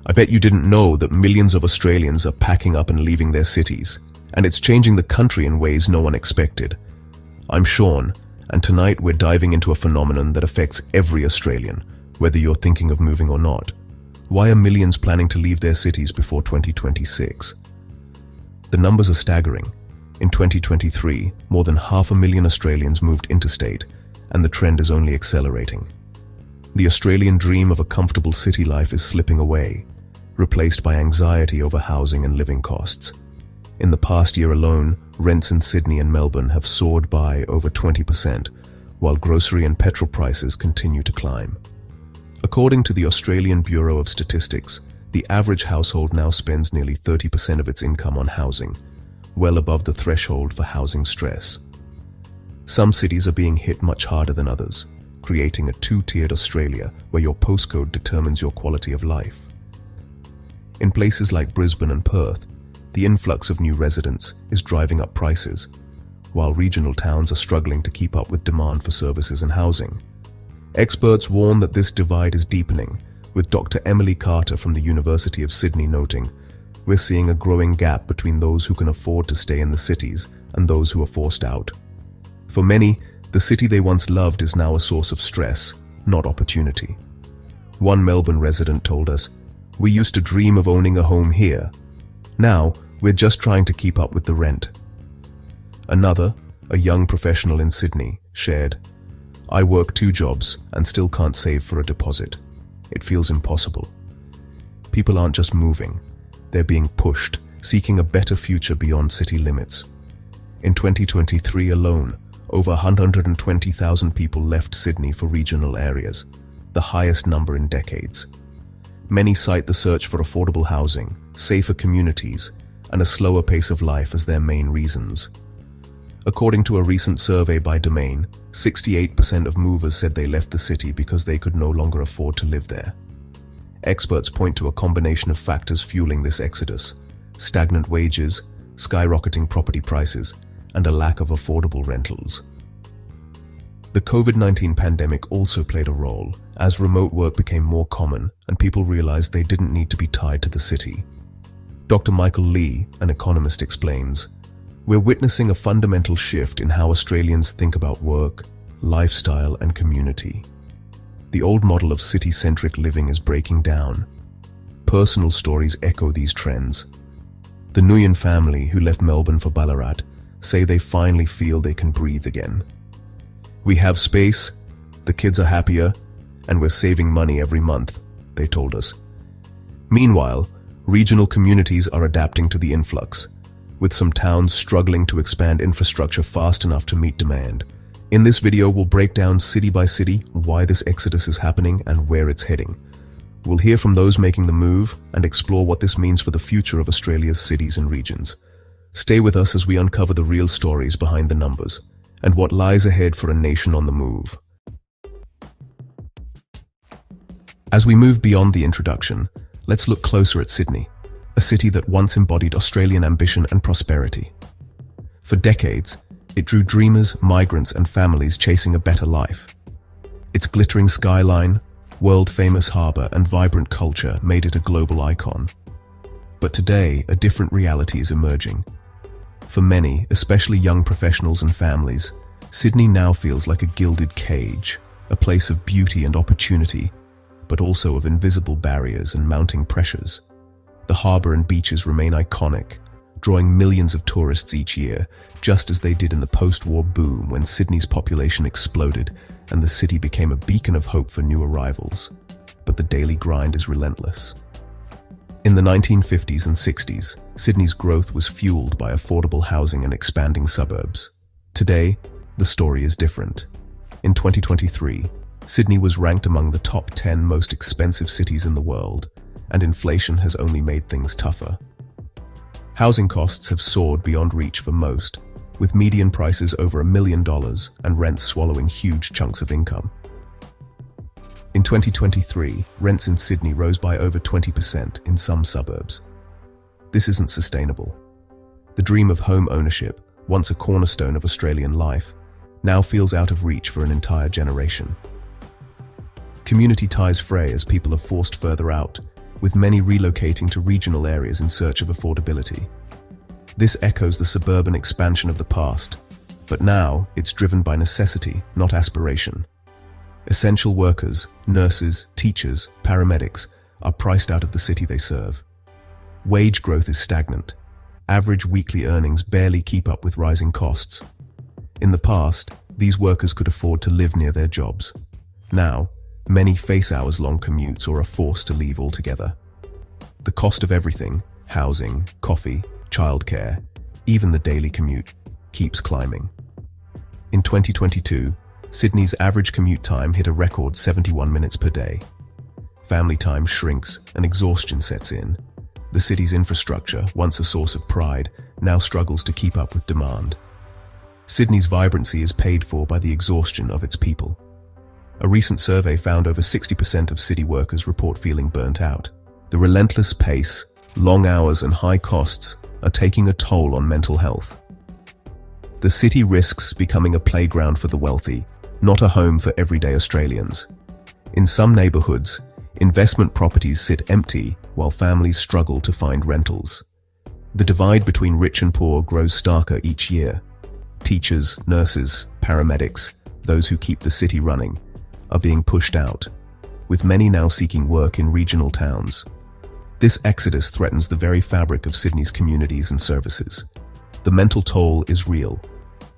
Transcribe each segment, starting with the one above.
I bet you didn't know that millions of Australians are packing up and leaving their cities, and it's changing the country in ways no one expected. I'm Sean, and tonight we're diving into a phenomenon that affects every Australian, whether you're thinking of moving or not. Why are millions planning to leave their cities before 2026? The numbers are staggering. In 2023, more than 500,000 Australians moved interstate, and the trend is only accelerating. The Australian dream of a comfortable city life is slipping away, replaced by anxiety over housing and living costs. In the past year alone, rents in Sydney and Melbourne have soared by over 20%, while grocery and petrol prices continue to climb. According to the Australian Bureau of Statistics, the average household now spends nearly 30% of its income on housing, well above the threshold for housing stress. Some cities are being hit much harder than others, creating a two-tiered Australia where your postcode determines your quality of life. In places like Brisbane and Perth, the influx of new residents is driving up prices, while regional towns are struggling to keep up with demand for services and housing. Experts warn that this divide is deepening, with Dr. Emily Carter from the University of Sydney noting, "We're seeing a growing gap between those who can afford to stay in the cities and those who are forced out." For many, the city they once loved is now a source of stress, not opportunity. One Melbourne resident told us, "We used to dream of owning a home here. Now, we're just trying to keep up with the rent." Another, a young professional in Sydney, shared, "I work 2 jobs and still can't save for a deposit. It feels impossible." People aren't just moving, they're being pushed, seeking a better future beyond city limits. In 2023 alone, over 120,000 people left Sydney for regional areas, the highest number in decades. Many cite the search for affordable housing, safer communities, and a slower pace of life as their main reasons. According to a recent survey by Domain, 68% of movers said they left the city because they could no longer afford to live there. Experts point to a combination of factors fueling this exodus: stagnant wages, skyrocketing property prices, and a lack of affordable rentals. The COVID-19 pandemic also played a role, as remote work became more common and people realized they didn't need to be tied to the city. Dr. Michael Lee, an economist, explains, "We're witnessing a fundamental shift in how Australians think about work, lifestyle, and community. The old model of city-centric living is breaking down. Personal stories echo these trends. The Nguyen family, who left Melbourne for Ballarat, say they finally feel they can breathe again. We have space, the kids are happier, and we're saving money every month," they told us. Meanwhile, regional communities are adapting to the influx, with some towns struggling to expand infrastructure fast enough to meet demand. In this video, we'll break down city by city why this exodus is happening and where it's heading. We'll hear from those making the move and explore what this means for the future of Australia's cities and regions. Stay with us as we uncover the real stories behind the numbers and what lies ahead for a nation on the move. As we move beyond the introduction, let's look closer at Sydney, a city that once embodied Australian ambition and prosperity. For decades, it drew dreamers, migrants, and families chasing a better life. Its glittering skyline, world-famous harbour, and vibrant culture made it a global icon. But today, a different reality is emerging. For many, especially young professionals and families, Sydney now feels like a gilded cage, a place of beauty and opportunity, but also of invisible barriers and mounting pressures. The harbour and beaches remain iconic, drawing millions of tourists each year, just as they did in the post-war boom when Sydney's population exploded and the city became a beacon of hope for new arrivals. But the daily grind is relentless. In the 1950s and 60s, Sydney's growth was fueled by affordable housing and expanding suburbs. Today, the story is different. In 2023, Sydney was ranked among the top 10 most expensive cities in the world, and inflation has only made things tougher. Housing costs have soared beyond reach for most, with median prices over $1 million and rents swallowing huge chunks of income. In 2023, rents in Sydney rose by over 20% in some suburbs. This isn't sustainable. The dream of home ownership, once a cornerstone of Australian life, now feels out of reach for an entire generation. Community ties fray as people are forced further out, with many relocating to regional areas in search of affordability. This echoes the suburban expansion of the past, but now it's driven by necessity, not aspiration. Essential workers, nurses, teachers, paramedics are priced out of the city they serve. Wage growth is stagnant. Average weekly earnings barely keep up with rising costs. In the past, these workers could afford to live near their jobs. Now, many face hours-long commutes or are forced to leave altogether. The cost of everything, housing, coffee, childcare, even the daily commute, keeps climbing. In 2022, Sydney's average commute time hit a record 71 minutes per day. Family time shrinks and exhaustion sets in. The city's infrastructure, once a source of pride, now struggles to keep up with demand. Sydney's vibrancy is paid for by the exhaustion of its people. A recent survey found over 60% of city workers report feeling burnt out. The relentless pace, long hours, and high costs are taking a toll on mental health. The city risks becoming a playground for the wealthy, not a home for everyday Australians. In some neighbourhoods, investment properties sit empty while families struggle to find rentals. The divide between rich and poor grows starker each year. Teachers, nurses, paramedics, those who keep the city running, are being pushed out, with many now seeking work in regional towns. This exodus threatens the very fabric of Sydney's communities and services. The mental toll is real.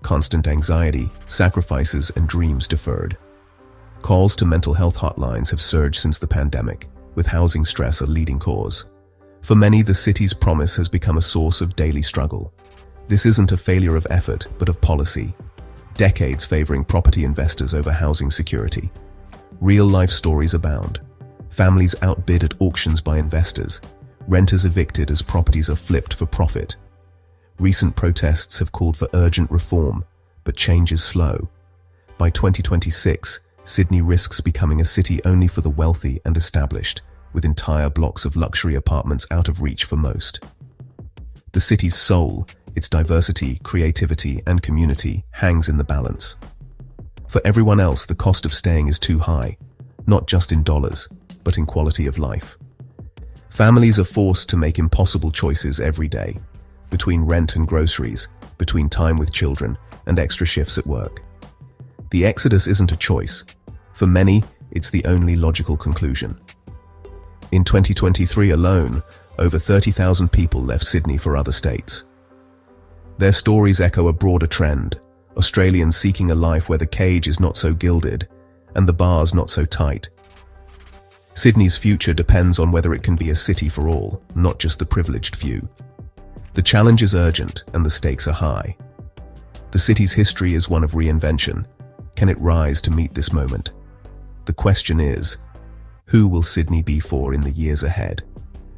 Constant anxiety, sacrifices, and dreams deferred. Calls to mental health hotlines have surged since the pandemic, with housing stress a leading cause. For many, the city's promise has become a source of daily struggle. This isn't a failure of effort, but of policy. Decades favoring property investors over housing security. Real-life stories abound. Families outbid at auctions by investors. Renters evicted as properties are flipped for profit. Recent protests have called for urgent reform, but change is slow. By 2026, Sydney risks becoming a city only for the wealthy and established, with entire blocks of luxury apartments out of reach for most. The city's soul, its diversity, creativity, and community, hangs in the balance. For everyone else, the cost of staying is too high, not just in dollars, but in quality of life. Families are forced to make impossible choices every day, between rent and groceries, between time with children and extra shifts at work. The exodus isn't a choice. For many, it's the only logical conclusion. In 2023 alone, over 30,000 people left Sydney for other states. Their stories echo a broader trend: Australians seeking a life where the cage is not so gilded and the bars not so tight. Sydney's future depends on whether it can be a city for all, not just the privileged few. The challenge is urgent and the stakes are high. The city's history is one of reinvention. Can it rise to meet this moment? The question is, who will Sydney be for in the years ahead?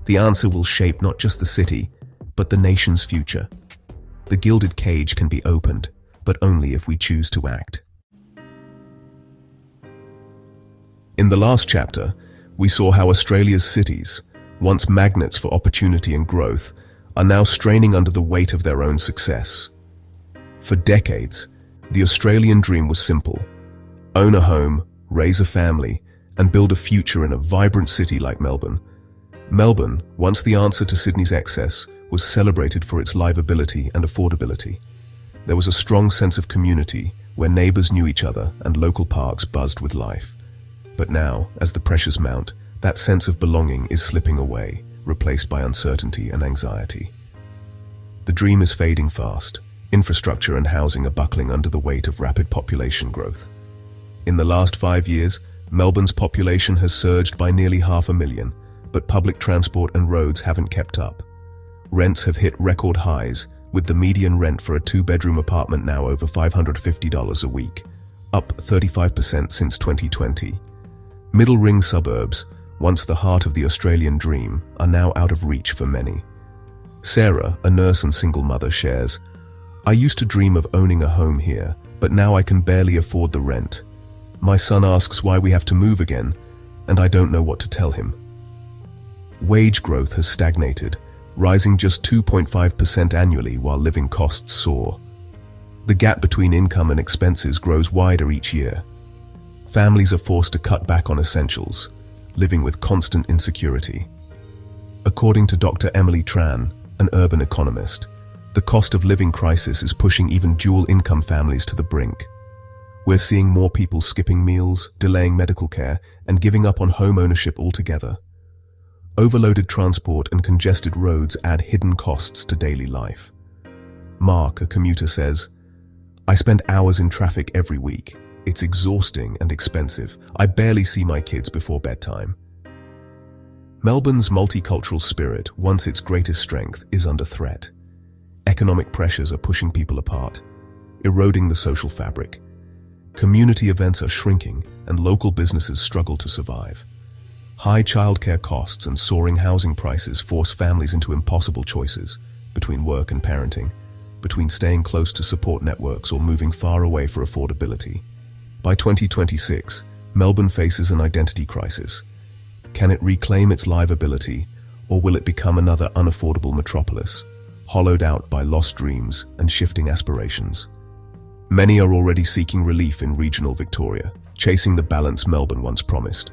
The answer will shape not just the city, but the nation's future. The gilded cage can be opened, but only if we choose to act. In the last chapter, we saw how Australia's cities, once magnets for opportunity and growth, are now straining under the weight of their own success. For decades, the Australian dream was simple: own a home, raise a family, and build a future in a vibrant city like Melbourne. Melbourne, once the answer to Sydney's excess, was celebrated for its livability and affordability. There was a strong sense of community, where neighbours knew each other and local parks buzzed with life. But now, as the pressures mount, that sense of belonging is slipping away, replaced by uncertainty and anxiety. The dream is fading fast. Infrastructure and housing are buckling under the weight of rapid population growth. In the last 5 years, Melbourne's population has surged by nearly 500,000, but public transport and roads haven't kept up. Rents have hit record highs, with the median rent for a 2-bedroom apartment now over $550 a week, up 35% since 2020. Middle ring suburbs, once the heart of the Australian dream, are now out of reach for many. Sarah, a nurse and single mother, shares, "I used to dream of owning a home here, but now I can barely afford the rent. My son asks why we have to move again, and I don't know what to tell him." Wage growth has stagnated, rising just 2.5% annually while living costs soar. The gap between income and expenses grows wider each year. Families are forced to cut back on essentials, living with constant insecurity. According to Dr. Emily Tran, an urban economist, the cost of living crisis is pushing even dual-income families to the brink. We're seeing more people skipping meals, delaying medical care, and giving up on home ownership altogether. Overloaded transport and congested roads add hidden costs to daily life. Mark, a commuter, says, "I spend hours in traffic every week. It's exhausting and expensive. I barely see my kids before bedtime." Melbourne's multicultural spirit, once its greatest strength, is under threat. Economic pressures are pushing people apart, eroding the social fabric. Community events are shrinking, and local businesses struggle to survive. High childcare costs and soaring housing prices force families into impossible choices between work and parenting, between staying close to support networks or moving far away for affordability. By 2026, Melbourne faces an identity crisis. Can it reclaim its livability, or will it become another unaffordable metropolis, hollowed out by lost dreams and shifting aspirations? Many are already seeking relief in regional Victoria, chasing the balance Melbourne once promised.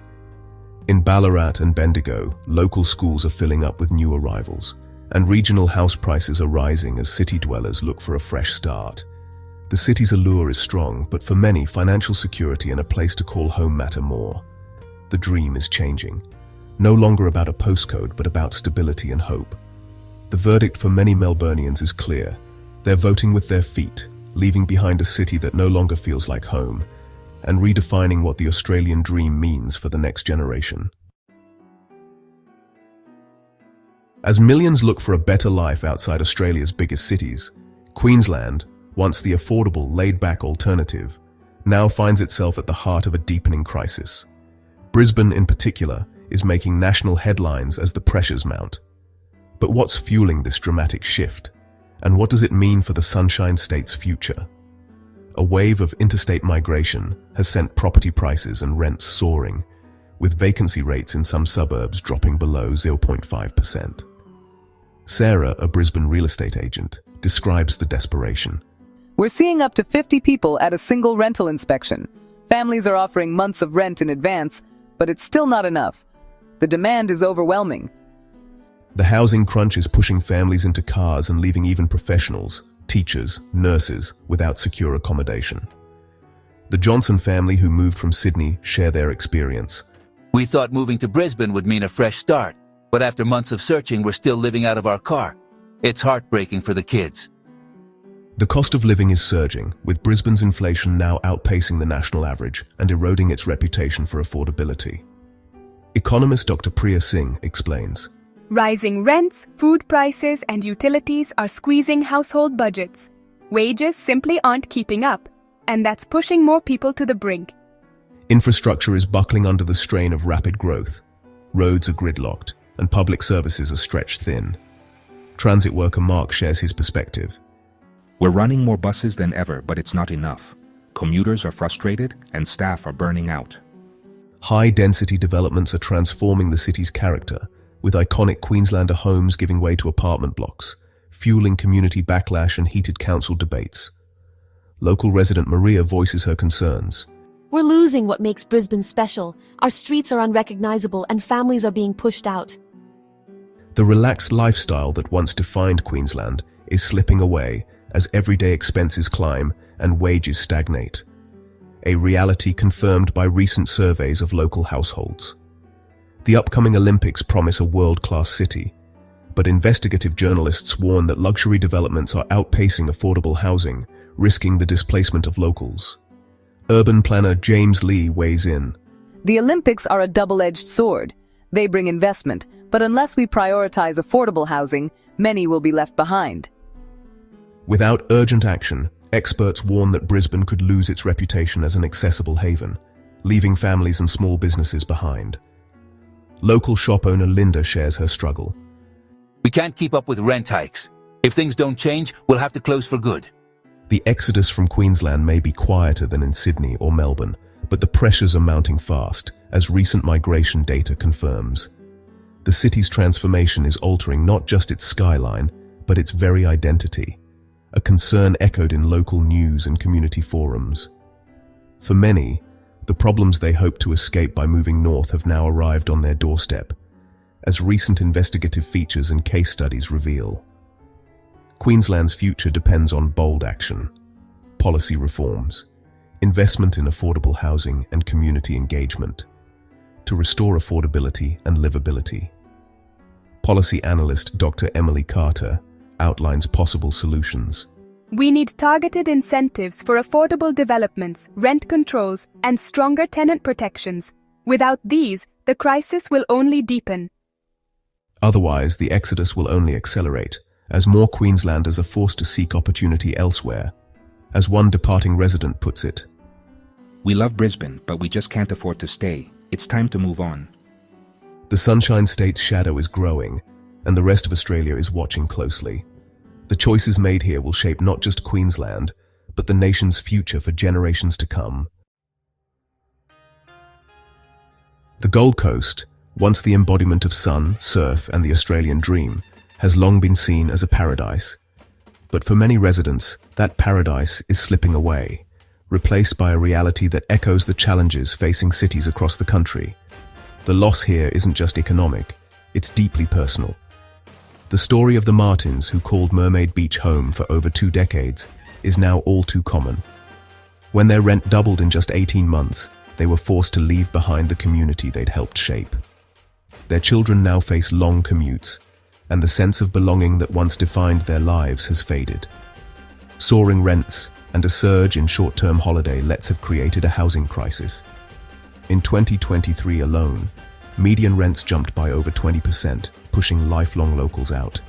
In Ballarat and Bendigo, local schools are filling up with new arrivals, and regional house prices are rising as city dwellers look for a fresh start. The city's allure is strong, but for many, financial security and a place to call home matter more. The dream is changing. No longer about a postcode, but about stability and hope. The verdict for many Melburnians is clear. They're voting with their feet, leaving behind a city that no longer feels like home, and redefining what the Australian dream means for the next generation. As millions look for a better life outside Australia's biggest cities, Queensland, once the affordable, laid-back alternative, now finds itself at the heart of a deepening crisis. Brisbane, in particular, is making national headlines as the pressures mount. But what's fueling this dramatic shift? And what does it mean for the Sunshine State's future? A wave of interstate migration has sent property prices and rents soaring, with vacancy rates in some suburbs dropping below 0.5%. Sarah, a Brisbane real estate agent, describes the desperation. "We're seeing up to 50 people at a single rental inspection. Families are offering months of rent in advance, but it's still not enough. The demand is overwhelming." The housing crunch is pushing families into cars and leaving even professionals, teachers, nurses, without secure accommodation. The Johnson family, who moved from Sydney, share their experience. "We thought moving to Brisbane would mean a fresh start, but after months of searching, we're still living out of our car. It's heartbreaking for the kids." The cost of living is surging, with Brisbane's inflation now outpacing the national average and eroding its reputation for affordability. Economist Dr. Priya Singh explains. Rising rents, food prices, and utilities are squeezing household budgets. Wages simply aren't keeping up, and that's pushing more people to the brink. Infrastructure is buckling under the strain of rapid growth. Roads are gridlocked, and public services are stretched thin. Transit worker Mark shares his perspective. "We're running more buses than ever, but it's not enough. Commuters are frustrated, and staff are burning out." High-density developments are transforming the city's character, with iconic Queenslander homes giving way to apartment blocks, fueling community backlash and heated council debates. Local resident Maria voices her concerns. "We're losing what makes Brisbane special. Our streets are unrecognizable and families are being pushed out." The relaxed lifestyle that once defined Queensland is slipping away as everyday expenses climb and wages stagnate. A reality confirmed by recent surveys of local households. The upcoming Olympics promise a world-class city, but investigative journalists warn that luxury developments are outpacing affordable housing, risking the displacement of locals. Urban planner James Lee weighs in. The Olympics are a double-edged sword. They bring investment, but unless we prioritize affordable housing, many will be left behind. Without urgent action, experts warn that Brisbane could lose its reputation as an accessible haven, leaving families and small businesses behind. Local shop owner Linda shares her struggle. "We can't keep up with rent hikes. If things don't change, we'll have to close for good." The exodus from Queensland may be quieter than in Sydney or Melbourne, but the pressures are mounting fast, as recent migration data confirms. The city's transformation is altering not just its skyline, but its very identity, a concern echoed in local news and community forums. For many, the problems they hoped to escape by moving north have now arrived on their doorstep, as recent investigative features and case studies reveal. Queensland's future depends on bold action, policy reforms, investment in affordable housing and community engagement to restore affordability and livability. Policy analyst Dr. Emily Carter outlines possible solutions. We need targeted incentives for affordable developments, rent controls, and stronger tenant protections. Without these, the crisis will only deepen. Otherwise, the exodus will only accelerate, as more Queenslanders are forced to seek opportunity elsewhere. As one departing resident puts it, We love Brisbane, but we just can't afford to stay. It's time to move on. the Sunshine State's shadow is growing, and the rest of Australia is watching closely. The choices made here will shape not just Queensland, but the nation's future for generations to come. The Gold Coast, once the embodiment of sun, surf, and the Australian dream, has long been seen as a paradise. But for many residents, that paradise is slipping away, replaced by a reality that echoes the challenges facing cities across the country. The loss here isn't just economic, it's deeply personal. The story of the Martins, who called Mermaid Beach home for over 2 decades, is now all too common. When their rent doubled in just 18 months, they were forced to leave behind the community they'd helped shape. Their children now face long commutes, and the sense of belonging that once defined their lives has faded. Soaring rents and a surge in short-term holiday lets have created a housing crisis. In 2023 alone, median rents jumped by over 20%, pushing lifelong locals out.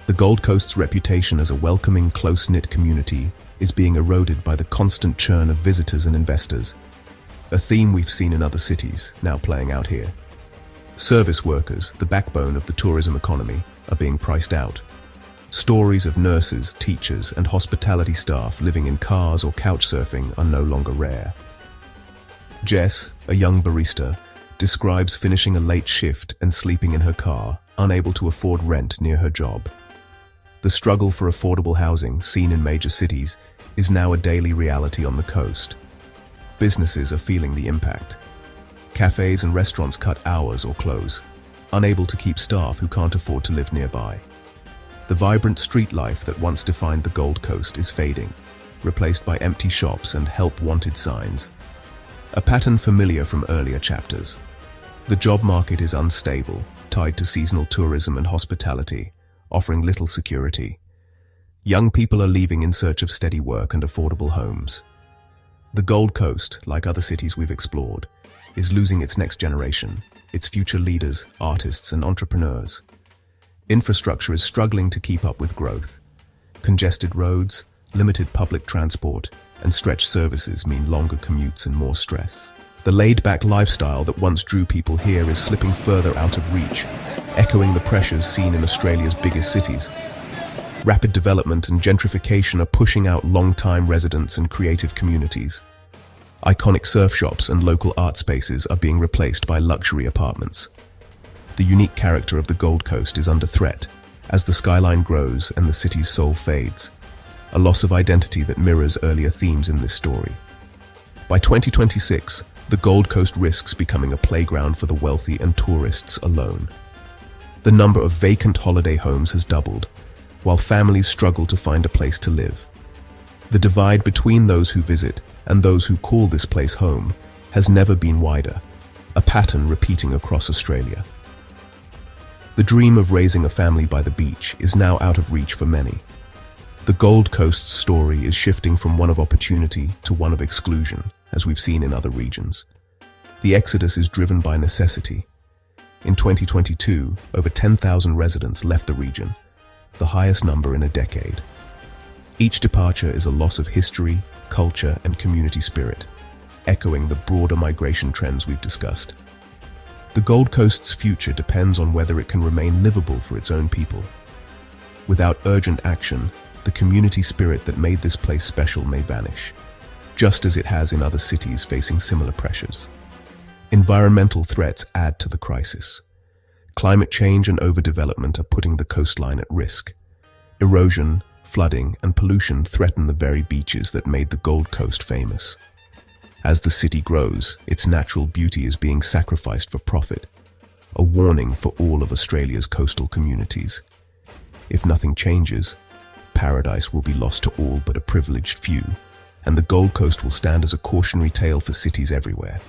The Gold Coast's reputation as a welcoming, close-knit community is being eroded by the constant churn of visitors and investors, a theme we've seen in other cities, now playing out here. Service workers, the backbone of the tourism economy, are being priced out. Stories of nurses, teachers, and hospitality staff living in cars or couch surfing are no longer rare. Jess, a young barista, describes finishing a late shift and sleeping in her car, unable to afford rent near her job. The struggle for affordable housing, seen in major cities, is now a daily reality on the coast. Businesses are feeling the impact. Cafes and restaurants cut hours or close, unable to keep staff who can't afford to live nearby. The vibrant street life that once defined the Gold Coast is fading, replaced by empty shops and help-wanted signs. A pattern familiar from earlier chapters. The job market is unstable, tied to seasonal tourism and hospitality, offering little security. Young people are leaving in search of steady work and affordable homes. The Gold Coast, like other cities we've explored, is losing its next generation, its future leaders, artists, and entrepreneurs. Infrastructure is struggling to keep up with growth. Congested roads, limited public transport, and stretched services mean longer commutes and more stress. The laid-back lifestyle that once drew people here is slipping further out of reach, echoing the pressures seen in Australia's biggest cities. Rapid development and gentrification are pushing out long-time residents and creative communities. Iconic surf shops and local art spaces are being replaced by luxury apartments. The unique character of the Gold Coast is under threat as the skyline grows and the city's soul fades, a loss of identity that mirrors earlier themes in this story. By 2026, the Gold Coast risks becoming a playground for the wealthy and tourists alone. The number of vacant holiday homes has doubled, while families struggle to find a place to live. The divide between those who visit and those who call this place home has never been wider, a pattern repeating across Australia. The dream of raising a family by the beach is now out of reach for many. The Gold Coast's story is shifting from one of opportunity to one of exclusion, as we've seen in other regions. The exodus is driven by necessity. In 2022, over 10,000 residents left the region, the highest number in a decade. Each departure is a loss of history, culture, and community spirit, echoing the broader migration trends we've discussed. The Gold Coast's future depends on whether it can remain livable for its own people. Without urgent action, the community spirit that made this place special may vanish, just as it has in other cities facing similar pressures. Environmental threats add to the crisis. Climate change and overdevelopment are putting the coastline at risk. Erosion, flooding, and pollution threaten the very beaches that made the Gold Coast famous. As the city grows, its natural beauty is being sacrificed for profit. a warning for all of Australia's coastal communities. If nothing changes, paradise will be lost to all but a privileged few, and the Gold Coast will stand as a cautionary tale for cities everywhere.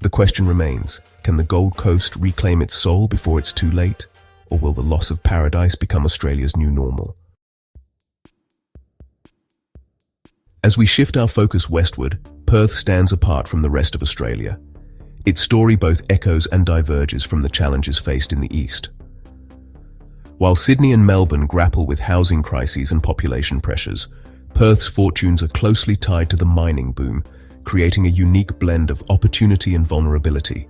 The question remains, can the Gold Coast reclaim its soul before it's too late, or will the loss of paradise become Australia's new normal? As we shift our focus westward, Perth stands apart from the rest of Australia. Its story both echoes and diverges from the challenges faced in the east. While Sydney and Melbourne grapple with housing crises and population pressures, Perth's fortunes are closely tied to the mining boom, creating a unique blend of opportunity and vulnerability.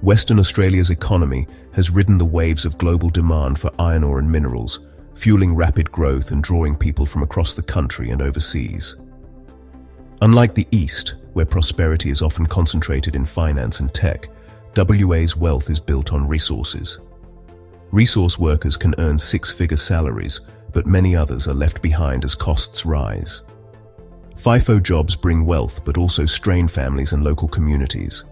Western Australia's economy has ridden the waves of global demand for iron ore and minerals, fueling rapid growth and drawing people from across the country and overseas. Unlike the East, where prosperity is often concentrated in finance and tech, WA's wealth is built on resources. Resource workers can earn six-figure salaries, but many others are left behind as costs rise. FIFO jobs bring wealth but also strain families and local communities.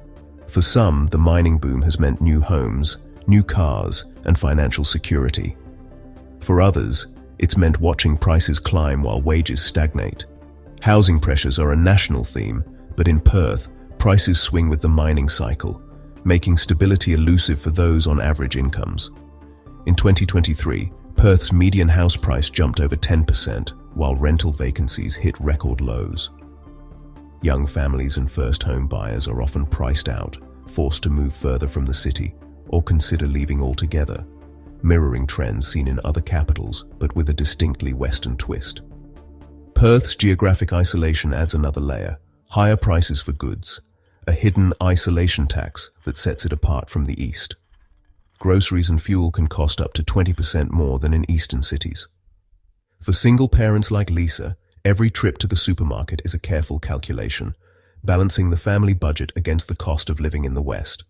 For some, the mining boom has meant new homes, new cars, and financial security. For others, it's meant watching prices climb while wages stagnate. Housing pressures are a national theme, but in Perth, prices swing with the mining cycle, making stability elusive for those on average incomes. In 2023, Perth's median house price jumped over 10%, while rental vacancies hit record lows. Young families and first home buyers are often priced out, forced to move further from the city, or consider leaving altogether, mirroring trends seen in other capitals, but with a distinctly Western twist. Perth's geographic isolation adds another layer: higher prices for goods, a hidden isolation tax that sets it apart from the East. Groceries and fuel can cost up to 20% more than in eastern cities. For single parents like Lisa, every trip to the supermarket is a careful calculation, balancing the family budget against the cost of living in the West.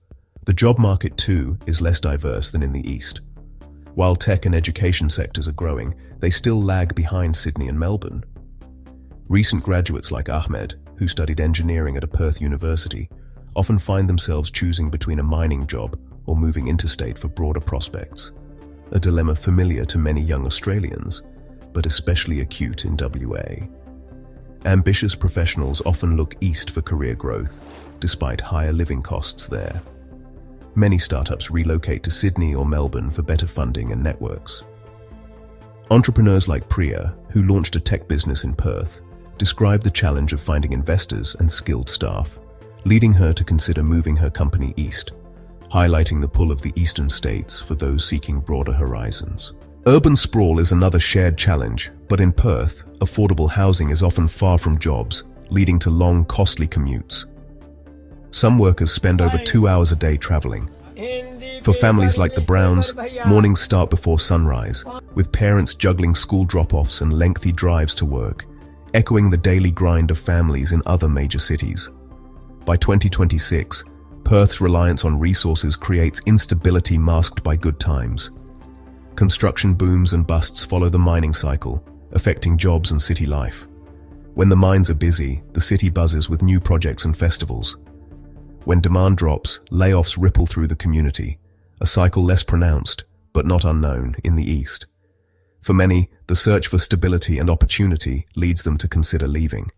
The job market, too, is less diverse than in the East. While tech and education sectors are growing, they still lag behind Sydney and Melbourne. Recent graduates like Ahmed, who studied engineering at a Perth university, often find themselves choosing between a mining job or moving interstate for broader prospects, a dilemma familiar to many young Australians, but especially acute in WA. Ambitious professionals often look east for career growth, despite higher living costs there. Many startups relocate to Sydney or Melbourne for better funding and networks. Entrepreneurs like Priya, who launched a tech business in Perth, describe the challenge of finding investors and skilled staff, leading her to consider moving her company east, highlighting the pull of the eastern states for those seeking broader horizons. Urban sprawl is another shared challenge, but in Perth, affordable housing is often far from jobs, leading to long, costly commutes. Some workers spend over 2 hours a day traveling. For families like the Browns, mornings start before sunrise, with parents juggling school drop-offs and lengthy drives to work, echoing the daily grind of families in other major cities. By 2026, Perth's reliance on resources creates instability masked by good times. Construction booms and busts follow the mining cycle, affecting jobs and city life. When the mines are busy, the city buzzes with new projects and festivals. When demand drops, layoffs ripple through the community, a cycle less pronounced, but not unknown, in the East. For many, the search for stability and opportunity leads them to consider leaving.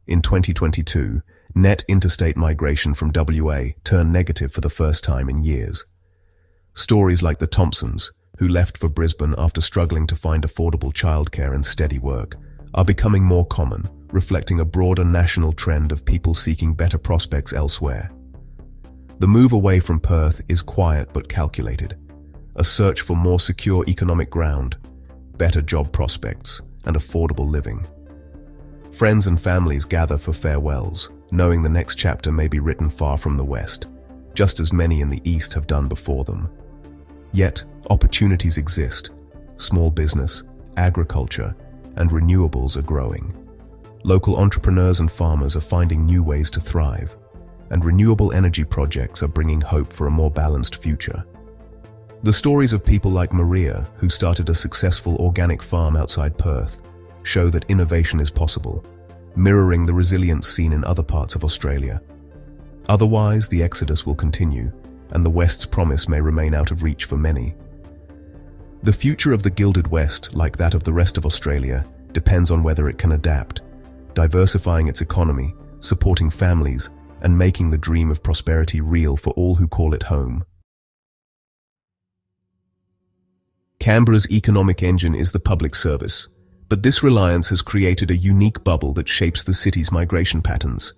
In 2022, net interstate migration from WA turned negative for the first time in years. Stories like the Thompsons, who left for Brisbane after struggling to find affordable childcare and steady work, are becoming more common, reflecting a broader national trend of people seeking better prospects elsewhere. The move away from Perth is quiet but calculated, a search for more secure economic ground, better job prospects, and affordable living. Friends and families gather for farewells, knowing the next chapter may be written far from the West, just as many in the East have done before them. Yet, opportunities exist. Small business, agriculture, and renewables are growing. Local entrepreneurs and farmers are finding new ways to thrive, and renewable energy projects are bringing hope for a more balanced future. The stories of people like Maria, who started a successful organic farm outside Perth, show that innovation is possible, mirroring the resilience seen in other parts of Australia. Otherwise, the exodus will continue, and the West's promise may remain out of reach for many. The future of the Gilded West, like that of the rest of Australia, depends on whether it can adapt, diversifying its economy, supporting families, and making the dream of prosperity real for all who call it home. Canberra's economic engine is the public service, but this reliance has created a unique bubble that shapes the city's migration patterns.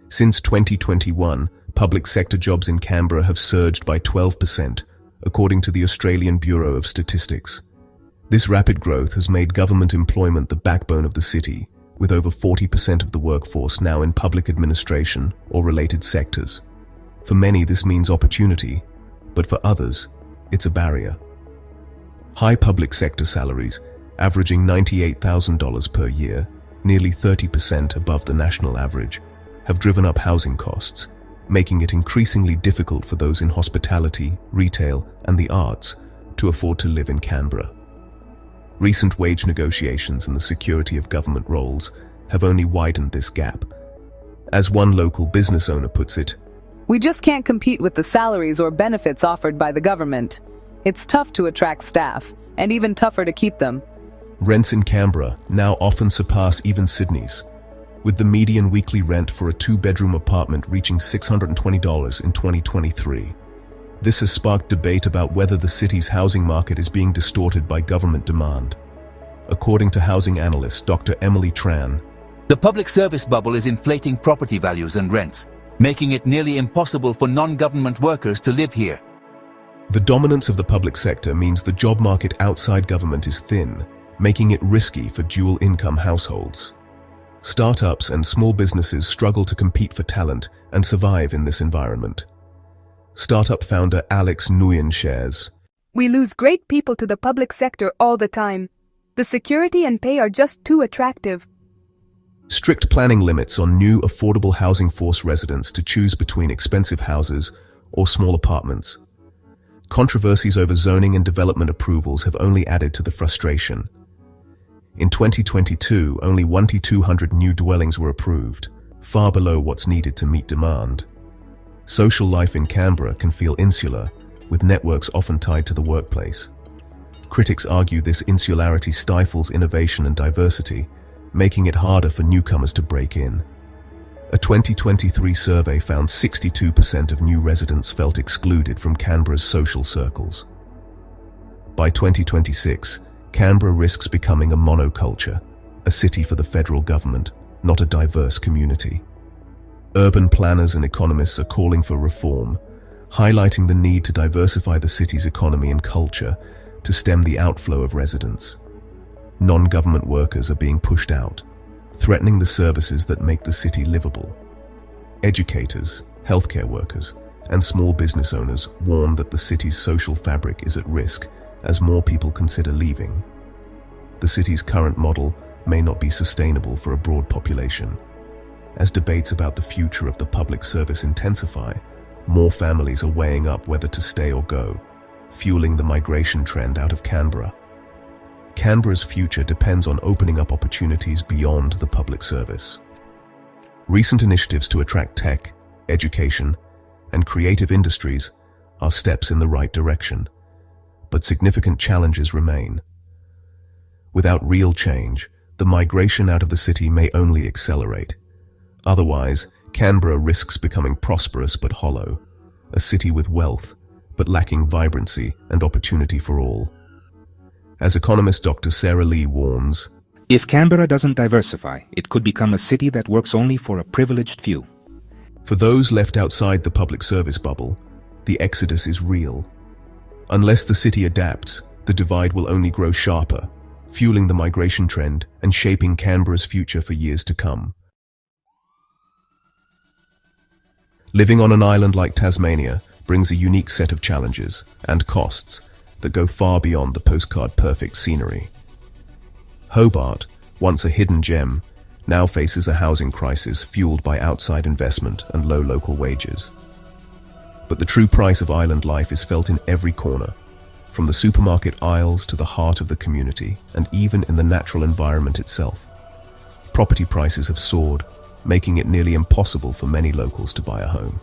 Since 2021, public sector jobs in Canberra have surged by 12%, according to the Australian Bureau of Statistics. This rapid growth has made government employment the backbone of the city, with over 40% of the workforce now in public administration or related sectors. For many, this means opportunity, but for others, it's a barrier. High public sector salaries, averaging $98,000 per year, nearly 30% above the national average, have driven up housing costs, making it increasingly difficult for those in hospitality, retail, and the arts to afford to live in Canberra. Recent wage negotiations and the security of government roles have only widened this gap. As one local business owner puts it, "We just can't compete with the salaries or benefits offered by the government. It's tough to attract staff, and even tougher to keep them." Rents in Canberra now often surpass even Sydney's, with the median weekly rent for a two-bedroom apartment reaching $620 in 2023. This has sparked debate about whether the city's housing market is being distorted by government demand. According to housing analyst Dr. Emily Tran, The public service bubble is inflating property values and rents, making it nearly impossible for non-government workers to live here. the dominance of the public sector means the job market outside government is thin, making it risky for dual-income households. Startups and small businesses struggle to compete for talent and survive in this environment. Startup founder Alex Nguyen shares, We lose great people to the public sector all the time. The security and pay are just too attractive. strict planning limits on new affordable housing force residents to choose between expensive houses or small apartments. Controversies over zoning and development approvals have only added to the frustration. In 2022, only 1,200 new dwellings were approved, far below what's needed to meet demand. Social life in Canberra can feel insular, with networks often tied to the workplace. Critics argue this insularity stifles innovation and diversity, making it harder for newcomers to break in. A 2023 survey found 62% of new residents felt excluded from Canberra's social circles. By 2026, Canberra risks becoming a monoculture, a city for the federal government, not a diverse community. Urban planners and economists are calling for reform, highlighting the need to diversify the city's economy and culture to stem the outflow of residents. Non-government workers are being pushed out, threatening the services that make the city livable. Educators, healthcare workers, and small business owners warn that the city's social fabric is at risk as more people consider leaving. The city's current model may not be sustainable for a broad population. As debates about the future of the public service intensify, more families are weighing up whether to stay or go, fueling the migration trend out of Canberra. Canberra's future depends on opening up opportunities beyond the public service. Recent initiatives to attract tech, education, and creative industries are steps in the right direction, but significant challenges remain. Without real change, the migration out of the city may only accelerate. Otherwise, Canberra risks becoming prosperous but hollow, a city with wealth, but lacking vibrancy and opportunity for all. As economist Dr. Sarah Lee warns, If Canberra doesn't diversify, it could become a city that works only for a privileged few. for those left outside the public service bubble, the exodus is real. Unless the city adapts, the divide will only grow sharper, fueling the migration trend and shaping Canberra's future for years to come. Living on an island like Tasmania brings a unique set of challenges and costs that go far beyond the postcard-perfect scenery. Hobart, once a hidden gem, now faces a housing crisis fueled by outside investment and low local wages. But the true price of island life is felt in every corner, from the supermarket aisles to the heart of the community, and even in the natural environment itself. Property prices have soared, making it nearly impossible for many locals to buy a home.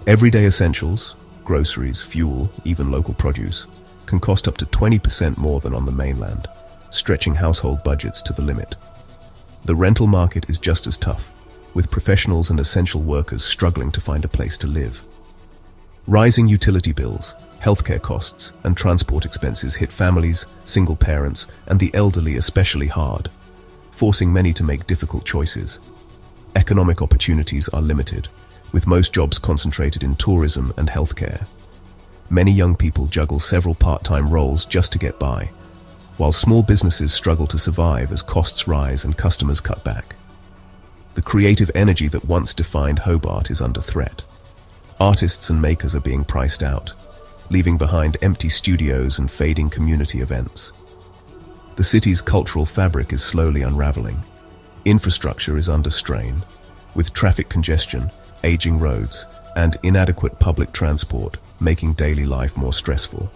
Everyday essentials, groceries, fuel, even local produce, can cost up to 20% more than on the mainland, stretching household budgets to the limit. The rental market is just as tough, with professionals and essential workers struggling to find a place to live. Rising utility bills, healthcare costs, and transport expenses hit families, single parents, and the elderly especially hard, forcing many to make difficult choices. Economic opportunities are limited, with most jobs concentrated in tourism and healthcare. Many young people juggle several part-time roles just to get by, while small businesses struggle to survive as costs rise and customers cut back. The creative energy that once defined Hobart is under threat. Artists and makers are being priced out, leaving behind empty studios and fading community events. The city's cultural fabric is slowly unraveling. Infrastructure is under strain, with traffic congestion, aging roads, and inadequate public transport making daily life more stressful.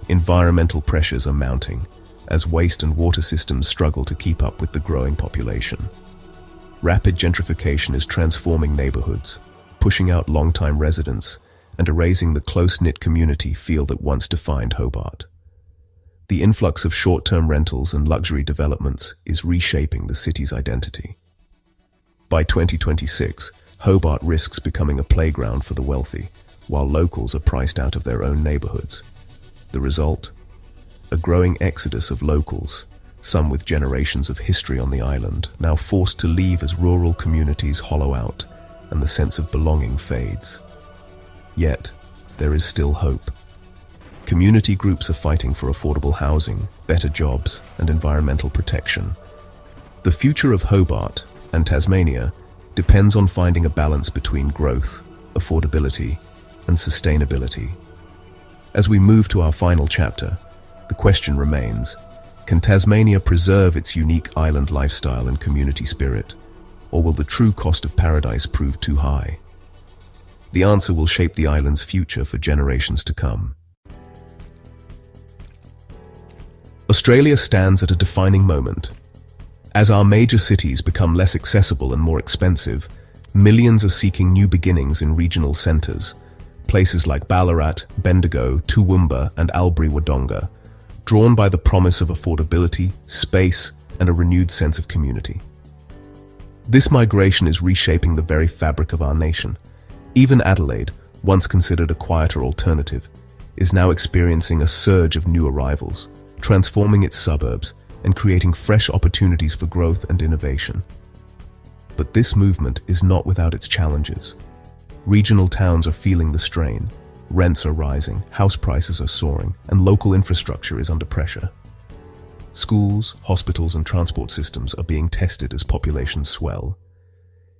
Environmental pressures are mounting as waste and water systems struggle to keep up with the growing population. Rapid gentrification is transforming neighborhoods, pushing out long-time residents and erasing the close-knit community feel that once defined Hobart. The influx of short-term rentals and luxury developments is reshaping the city's identity. By 2026, Hobart risks becoming a playground for the wealthy, while locals are priced out of their own neighborhoods. The result? A growing exodus of locals, some with generations of history on the island, now forced to leave as rural communities hollow out and the sense of belonging fades. Yet, there is still hope. Community groups are fighting for affordable housing, better jobs, and environmental protection. The future of Hobart and Tasmania depends on finding a balance between growth, affordability, and sustainability. As we move to our final chapter, the question remains, can Tasmania preserve its unique island lifestyle and community spirit, or will the true cost of paradise prove too high? The answer will shape the island's future for generations to come. Australia stands at a defining moment. As our major cities become less accessible and more expensive, millions are seeking new beginnings in regional centres, places like Ballarat, Bendigo, Toowoomba, and Albury-Wodonga, drawn by the promise of affordability, space, and a renewed sense of community. This migration is reshaping the very fabric of our nation. Even Adelaide, once considered a quieter alternative, is now experiencing a surge of new arrivals, transforming its suburbs and creating fresh opportunities for growth and innovation. But this movement is not without its challenges. Regional towns are feeling the strain, rents are rising, house prices are soaring, and local infrastructure is under pressure. Schools, hospitals, and transport systems are being tested as populations swell.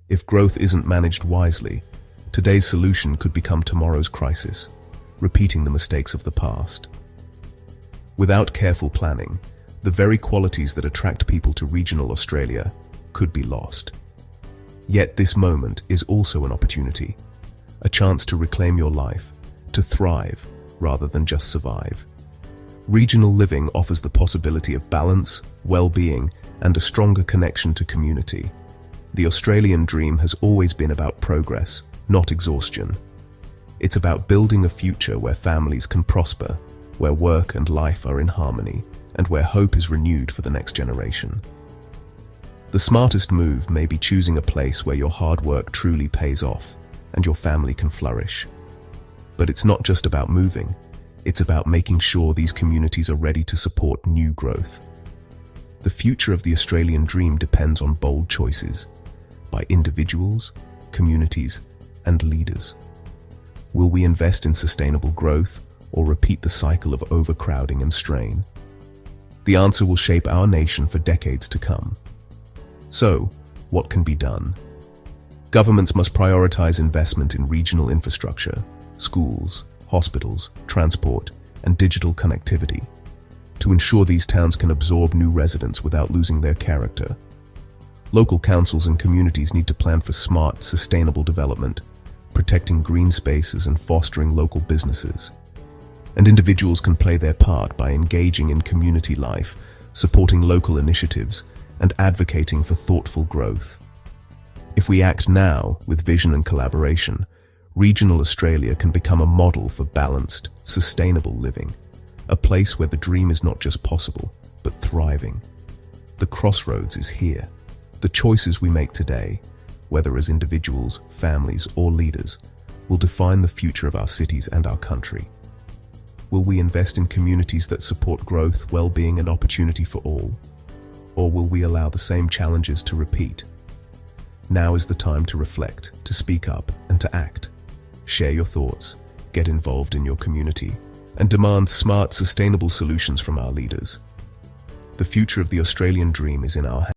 If growth isn't managed wisely, today's solution could become tomorrow's crisis, repeating the mistakes of the past. Without careful planning, the very qualities that attract people to regional Australia could be lost. Yet this moment is also an opportunity, a chance to reclaim your life, to thrive rather than just survive. Regional living offers the possibility of balance, well-being, and a stronger connection to community. The Australian dream has always been about progress, not exhaustion. It's about building a future where families can prosper, where work and life are in harmony, and where hope is renewed for the next generation. The smartest move may be choosing a place where your hard work truly pays off and your family can flourish. But it's not just about moving, it's about making sure these communities are ready to support new growth. The future of the Australian dream depends on bold choices by individuals, communities, and leaders. Will we invest in sustainable growth or repeat the cycle of overcrowding and strain? The answer will shape our nation for decades to come. So, what can be done? Governments must prioritize investment in regional infrastructure, schools, hospitals, transport, and digital connectivity to ensure these towns can absorb new residents without losing their character. Local councils and communities need to plan for smart, sustainable development, protecting green spaces and fostering local businesses. And individuals can play their part by engaging in community life, supporting local initiatives, and advocating for thoughtful growth. If we act now with vision and collaboration, Regional Australia can become a model for balanced, sustainable living, a place where the dream is not just possible, but thriving. The crossroads is here. The choices we make today, whether as individuals, families, or leaders, will define the future of our cities and our country. Will we invest in communities that support growth, well-being, and opportunity for all? Or will we allow the same challenges to repeat? Now is the time to reflect, to speak up, and to act. Share your thoughts, get involved in your community, and demand smart, sustainable solutions from our leaders. The future of the Australian dream is in our hands.